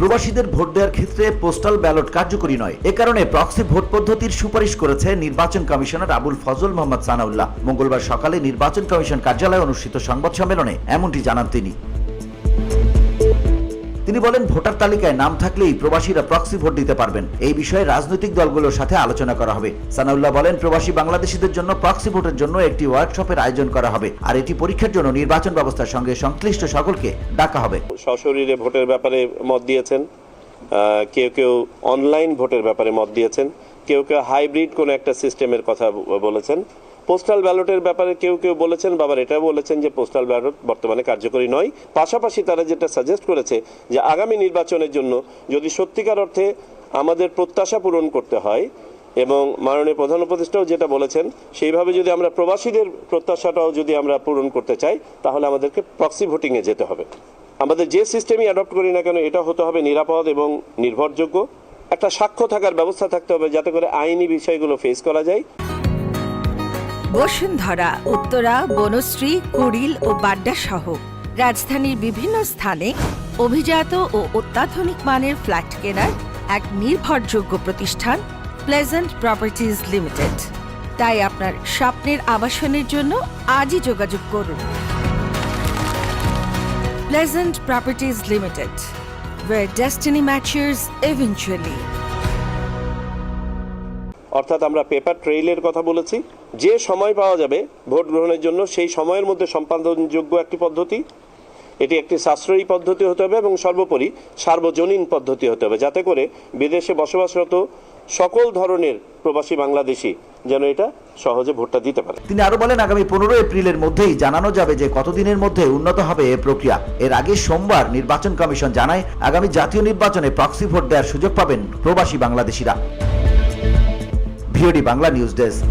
প্রবাসীদের ভোট দেওয়ার ক্ষেত্রে পোস্টাল ব্যালট কার্যকরী নয়। এ কারণে প্রক্সি ভোট পদ্ধতির সুপারিশ করেছে নির্বাচন কমিশনার আবুল ফজল মোহাম্মদ সানাউল্লাহ। মঙ্গলবার সকালে নির্বাচন কমিশন কার্যালয়ে অনুষ্ঠিত সংবাদ সম্মেলনে এমনটি জানান তিনি বলেন, ভোটার তালিকায় নাম থাকলেই প্রবাসীরা প্রক্সি ভোট দিতে পারবেন। এই বিষয়ে রাজনৈতিক দলগুলোর সাথে আলোচনা করা হবে। সানাউল্লাহ বলেন, প্রবাসী বাংলাদেশিদের জন্য প্রক্সি ভোটের জন্য একটি ওয়ার্কশপের আয়োজন করা হবে, আর এটি পরীক্ষার জন্য নির্বাচন ব্যবস্থার সঙ্গে সংশ্লিষ্ট সকলকে ডাকা হবে। সশরীরে ভোটের ব্যাপারে মত দিয়েছেন, কেউ কেউ অনলাইন ভোটের ব্যাপারে মত দিয়েছেন, কেউ কেউ হাইব্রিড কোন একটা সিস্টেমের কথা বলেছেন। পোস্টাল ব্যালটের ব্যাপারে কেউ কেউ বলেছেন, বাবার এটাও বলেছেন যে পোস্টাল ব্যালট বর্তমানে কার্যকরী নয়। পাশাপাশি তারা যেটা সাজেস্ট করেছে যে আগামী নির্বাচনের জন্য যদি সত্যিকার অর্থে আমাদের প্রত্যাশা পূরণ করতে হয়, এবং মাননীয় প্রধান উপদেষ্টাও যেটা বলেছেন সেইভাবে যদি আমরা প্রবাসীদের প্রত্যাশাটাও যদি আমরা পূরণ করতে চাই, তাহলে আমাদেরকে প্রক্সি ভোটিংয়ে যেতে হবে। আমাদের যে সিস্টেমই অ্যাডপ্ট করি না কেন, এটা হতে হবে নিরাপদ এবং নির্ভরযোগ্য। একটা সাক্ষ্য থাকার ব্যবস্থা থাকতে হবে যাতে করে আইনি বিষয়গুলো ফেস করা যায়। বসুন্ধরা, উত্তরা, বনশ্রী, কুড়িল ও বাড্ডা সহ রাজধানীর বিভিন্ন স্থানে অভিজাত ও অত্যাধুনিক মানের ফ্ল্যাট কেনার এক নির্ভরযোগ্য প্রতিষ্ঠান প্লেজেন্ট প্রপার্টিজ লিমিটেড। তাই আপনার স্বপ্নের আবাসনের জন্য আজই যোগাযোগ করুন। Pleasant properties limited, where destiny matches eventually. অর্থাৎ আমরা পেপার ট্রেইলের কথা বলেছি। যে সময় পাওয়া যাবে ভোট গ্রহণের জন্য, সেই সময়ের মধ্যে সম্পাদনযোগ্য একটি পদ্ধতি, এটি একটি সাশ্রয়ী পদ্ধতি হতে হবে এবং সর্বোপরি সার্বজনীন পদ্ধতি হতে হবে, যাতে করে বিদেশে বসবাসরত সকল ধরনের প্রবাসী বাংলাদেশি যেন এটা সহজে ভোটটা দিতে পারে। তিনি আরো বলেন, আগামী 15 এপ্রিলের মধ্যেই জানানো যাবে যে কতদিনের মধ্যে উন্নত হবে এই প্রক্রিয়া। এর আগে সোমবার নির্বাচন কমিশন জানায়, আগামী জাতীয় নির্বাচনে প্রক্সি ভোট দেওয়ার সুযোগ পাবেন প্রবাসী বাংলাদেশিরা। VOD Bangla news desk.